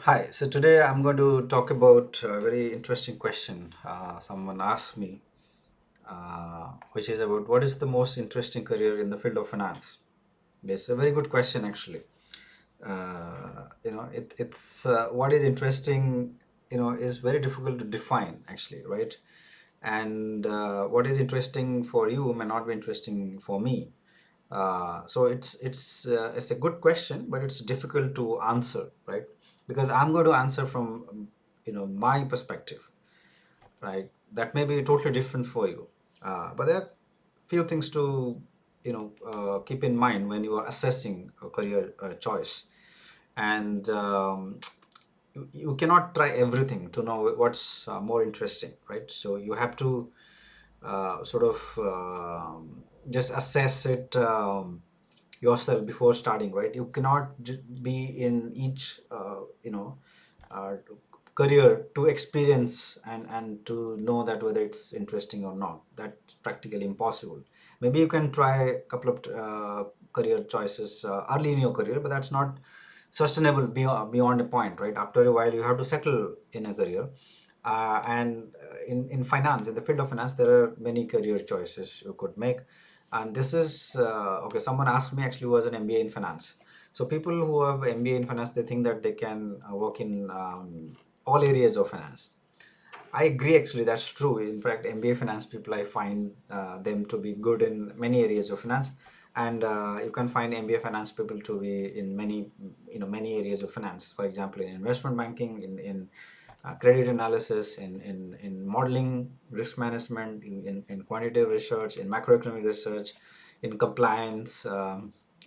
Hi, so today I'm going to talk about a very interesting question someone asked me, which is about what is the most interesting career in the field of finance? It's a very good question, actually. It's what is interesting, is very difficult to define, actually, right? And what is interesting for you may not be interesting for me. So it's a good question, but it's difficult to answer, right? Because I'm going to answer from my perspective, right? That may be totally different for you, but there are few things to keep in mind when you are assessing a career choice, and you cannot try everything to know what's more interesting, right? So you have to sort of just assess it yourself before starting, right? You cannot be in each uh, career to experience and to know that whether it's interesting or not. That's practically impossible. Maybe you can try a couple of career choices early in your career, but that's not sustainable beyond a point, right? After a while you have to settle in a career, and in finance, in the field of finance, there are many career choices you could make. And this is okay, someone asked me actually who was an MBA in finance. So people who have MBA in finance, they think that they can work in all areas of finance. I agree, actually, that's true. In fact, MBA finance people, I find them to be good in many areas of finance, and you can find MBA finance people to be in many areas of finance. For example, in investment banking, in credit analysis, in modeling, risk management, in quantitative research, in macroeconomic research, in compliance,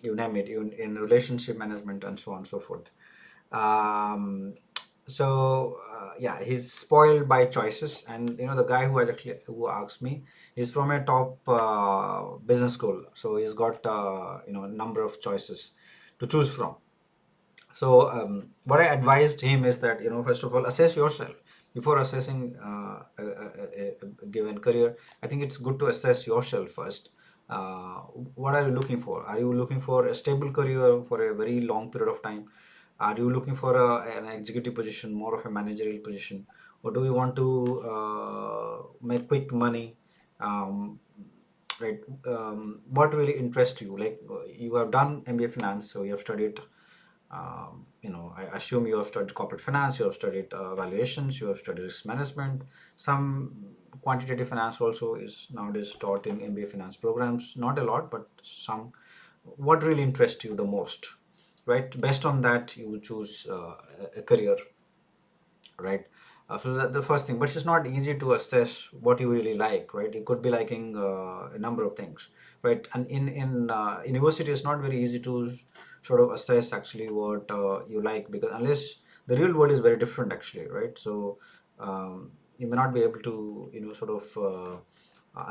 you name it, in relationship management, and so on and so forth. Um, yeah, he's spoiled by choices, and the guy who asked me, he's from a top business school, so he's got a number of choices to choose from. So what I advised him is that, first of all, assess yourself before assessing a given career. I think it's good to assess yourself first. Uh, what are you looking for? Are you looking for a stable career for a very long period of time? Are you looking for an executive position, more of a managerial position, or do you want to make quick money? Um, right. What really interests you? Like, you have done MBA finance, so you have studied, I assume you have studied corporate finance, you have studied valuations, you have studied risk management. Some quantitative finance also is nowadays taught in MBA finance programs. Not a lot, but some. What really interests you the most, right? Based on that, you choose a career, right? So that the first thing, but it's not easy to assess what you really like, right? You could be liking a number of things, right? And in university, it's not very easy to sort of assess actually what you like, because unless the real world is very different, actually, right? So you may not be able to sort of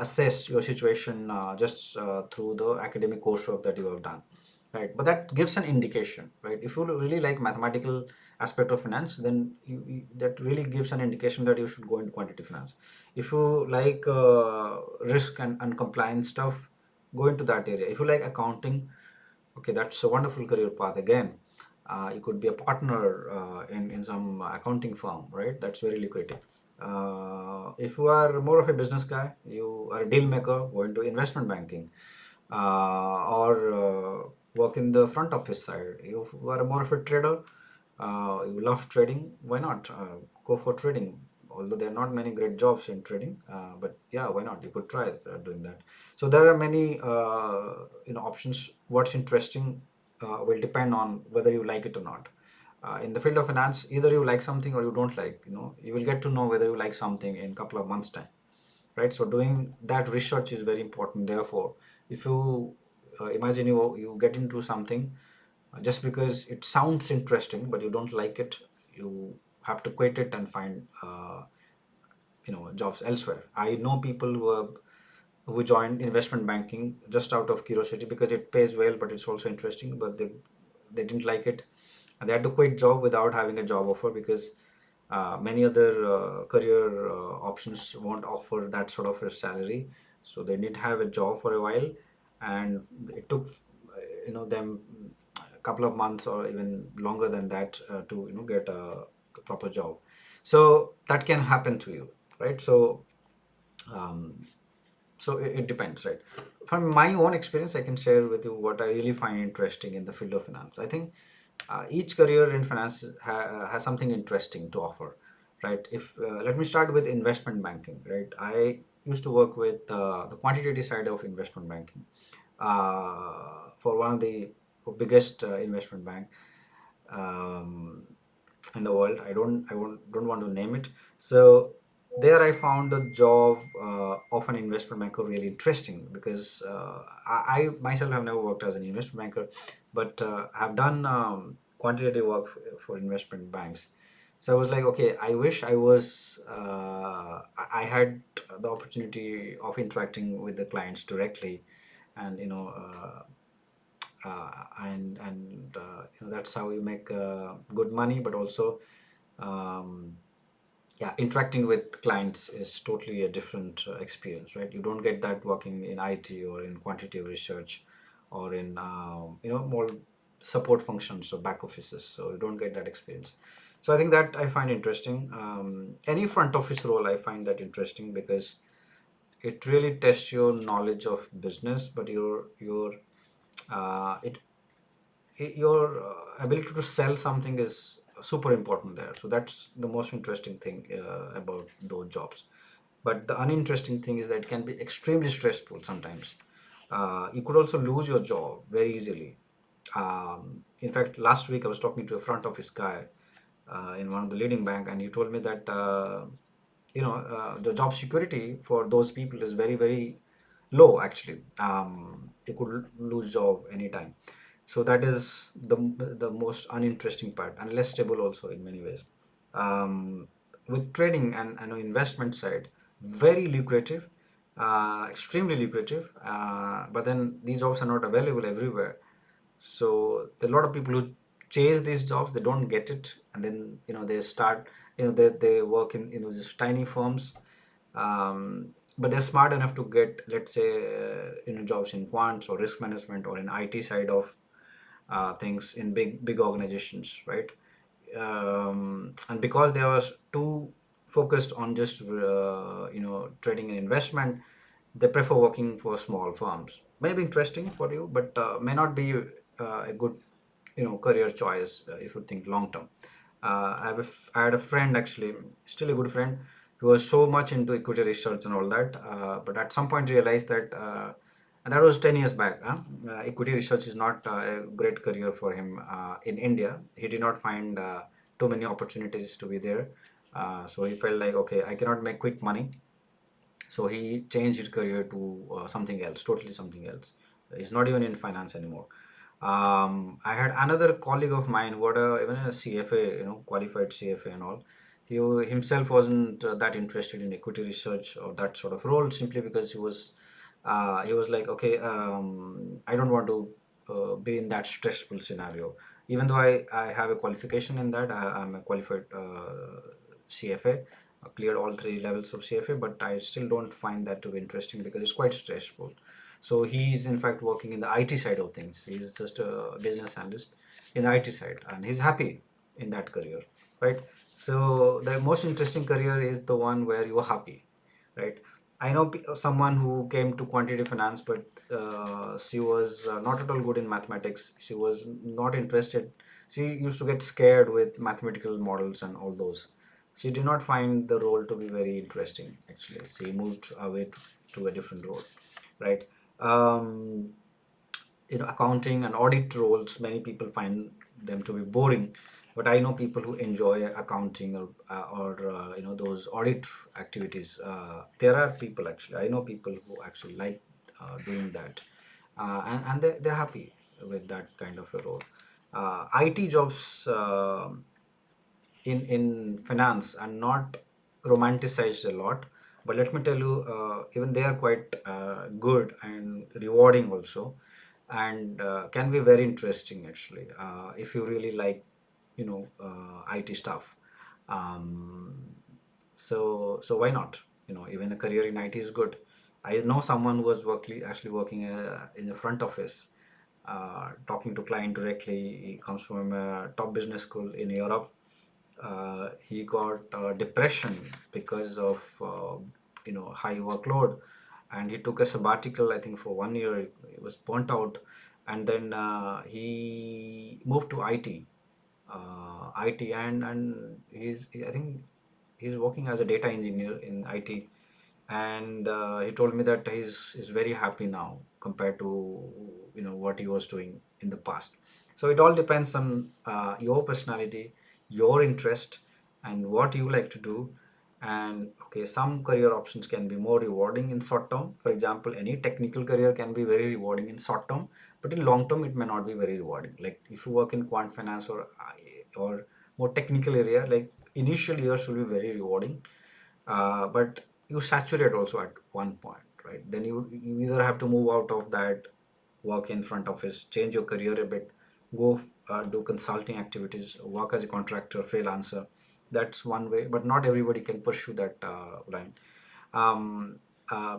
assess your situation just through the academic coursework that you have done, right? But that gives an indication, right? If you really like mathematical aspect of finance, then that really gives an indication that you should go into quantitative finance. If you like risk and compliance stuff, go into that area. If you like accounting, okay, that's a wonderful career path again. You could be a partner in some accounting firm, right? That's very lucrative. If you are more of a business guy, you are a deal maker, go into investment banking, or work in the front office side. You are more of a trader, you love trading, why not go for trading? Although there are not many great jobs in trading, but yeah, why not? You could try doing that. So there are many options. What's interesting will depend on whether you like it or not. In the field of finance, either you like something or you don't like. You will get to know whether you like something in a couple of months' time, right? So doing that research is very important. Therefore, if you imagine you get into something just because it sounds interesting, but you don't like it, you have to quit it and find jobs elsewhere. I know people who joined investment banking just out of curiosity because it pays well, but it's also interesting, but they didn't like it, and they had to quit job without having a job offer, because many other career options won't offer that sort of a salary. So they didn't have a job for a while, and it took them a couple of months or even longer than that to get a proper job. So that can happen to you, right? Um, so it depends, right? From my own experience, I can share with you what I really find interesting in the field of finance. I think each career in finance has something interesting to offer, right? If Let me start with investment banking, right? I used to work with the quantitative side of investment banking for one of the biggest investment bank um, in the world. Don't want to name it. So there I found the job of an investment banker really interesting because I myself have never worked as an investment banker, but have done quantitative work for investment banks. So I was like, okay, I wish I had the opportunity of interacting with the clients directly, and that's how you make good money, but also um, yeah, interacting with clients is totally a different experience, right? You don't get that working in IT or in quantitative research or in more support functions or back offices, so you don't get that experience. So I think that I find interesting. Any front office role I find that interesting because it really tests your knowledge of business, but it your ability to sell something is super important there. So that's the most interesting thing about those jobs. But the uninteresting thing is that it can be extremely stressful sometimes. You could also lose your job very easily. In fact, last week I was talking to a front office guy in one of the leading bank, and he told me that the job security for those people is very very low actually. You could lose job anytime. So that is the most uninteresting part and less stable also in many ways. With trading and investment side, very lucrative, extremely lucrative, but then these jobs are not available everywhere. So there are a lot of people who chase these jobs, they don't get it, and then they start, they work in just tiny firms, but they're smart enough to get, let's say, jobs in quants or risk management or in IT side of things in big organizations, right? And because they are too focused on just trading and investment, they prefer working for small firms. Maybe interesting for you, but may not be a good career choice if you think long term. I had a friend actually, still a good friend, who was so much into equity research and all that, but at some point realized that, and that was 10 years back. Equity research is not a great career for him in India. He did not find too many opportunities to be there. So he felt like, okay, I cannot make quick money, so he changed his career to something else, totally something else. He's not even in finance anymore. I had another colleague of mine who had even a CFA, qualified CFA and all. He himself wasn't that interested in equity research or that sort of role, simply because he was like, okay, I don't want to be in that stressful scenario. Even though I have a qualification in that, I'm a qualified CFA, cleared all three levels of CFA, but I still don't find that to be interesting because it's quite stressful. So he's in fact working in the IT side of things. He's just a business analyst in the IT side, and he's happy in that career, right? So the most interesting career is the one where you are happy, right? I know someone who came to quantitative finance, but she was not at all good in mathematics. She was not interested. She used to get scared with mathematical models and all those. She did not find the role to be very interesting. Actually, she moved away to a different role, right? Um, Accounting and audit roles, many people find them to be boring, but I know people who enjoy accounting or those audit activities. There are people, actually I know people who actually like doing that, and they're happy with that kind of a role. IT jobs in finance are not romanticized a lot, but let me tell you, even they are quite good and rewarding also, and can be very interesting actually, if you really like IT stuff. um, so why not? Even a career in IT is good. I know someone who was actually working in the front office, talking to client directly. He comes from a top business school in Europe. He got depression because of high workload, and he took a sabbatical. I think for 1 year, he was burnt out, and then he moved to IT, and I think he's working as a data engineer in IT, and he told me that he's very happy now compared to what he was doing in the past. So it all depends on your personality, your interest, and what you like to do. And okay, some career options can be more rewarding in short term. For example, any technical career can be very rewarding in short term, but in long term it may not be very rewarding. Like if you work in quant finance or more technical area, like initial years will be very rewarding, but you saturate also at one point, right? Then you either have to move out of that work in front office, change your career a bit, go do consulting activities, work as a contractor, freelancer. That's one way, but not everybody can pursue that line. um, uh,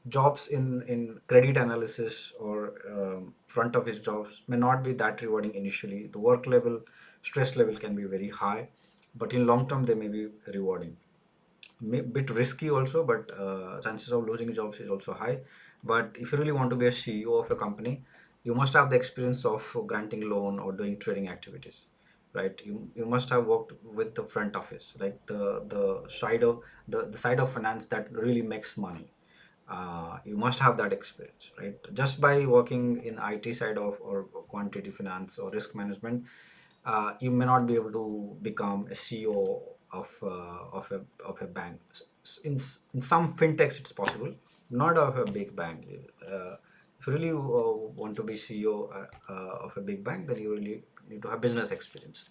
Jobs in credit analysis or front office jobs may not be that rewarding initially. The work level, stress level can be very high, but in long term they may be rewarding. Bit risky also, but chances of losing jobs is also high. But if you really want to be a CEO of a company, you must have the experience of granting loan or doing trading activities, right? You must have worked with the front office, like the side of finance that really makes money. You must have that experience, right? Just by working in IT side of or quantity finance or risk management, you may not be able to become a CEO of a bank. In some fintechs, it's possible, not of a big bank. If you really want to be CEO of a big bank, then you really need to have business experience,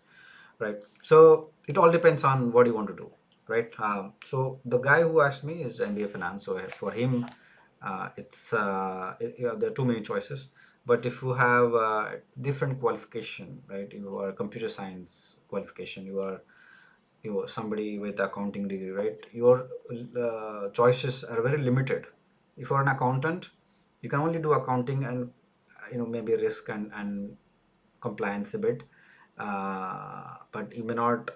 right? So it all depends on what you want to do, right? So the guy who asked me is MBA finance. So for him, there are too many choices. But if you have different qualification, right? You are computer science qualification. You are somebody with accounting degree, right? Your choices are very limited. If you're an accountant, you can only do accounting and maybe risk and compliance a bit, but you may not,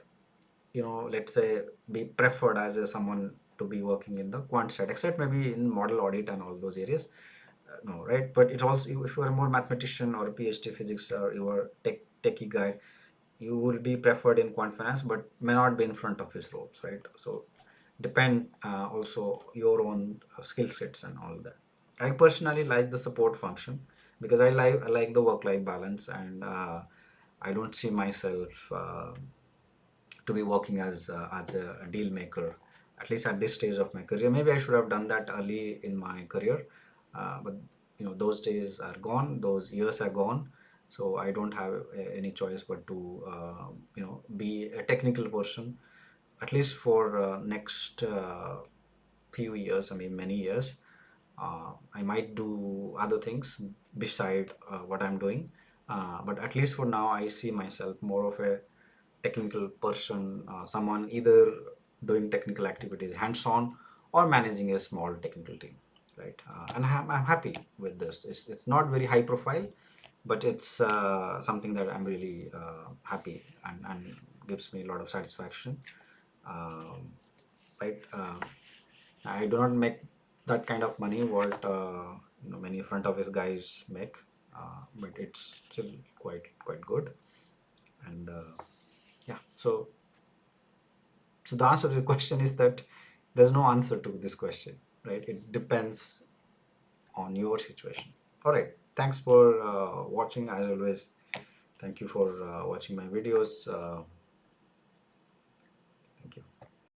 let's say, be preferred as someone to be working in the quant side, except maybe in model audit and all those areas. No, right? But it's also, if you are more mathematician or a PhD physics or you are techie guy, you will be preferred in quant finance, but may not be in front of his roles, right? So depend also your own skill sets and all that. I personally like the support function because I like the work life balance, and I don't see myself to be working as a deal maker, at least at this stage of my career. Maybe I should have done that early in my career, but those days are gone, those years are gone. So I don't have any choice but to be a technical person, at least for next few years. I mean, many years. I might do other things beside what I'm doing, but at least for now, I see myself more of a technical person, someone either doing technical activities hands-on or managing a small technical team, right? And I'm happy with this. It's not very high profile, but it's something that I'm really happy and gives me a lot of satisfaction. Um, right? I do not make that kind of money what many front office guys make, but it's still quite good. And yeah, so the answer to the question is that there's no answer to this question, right? It depends on your situation. All right. Thanks for watching. As always, thank you for watching my videos. Thank you.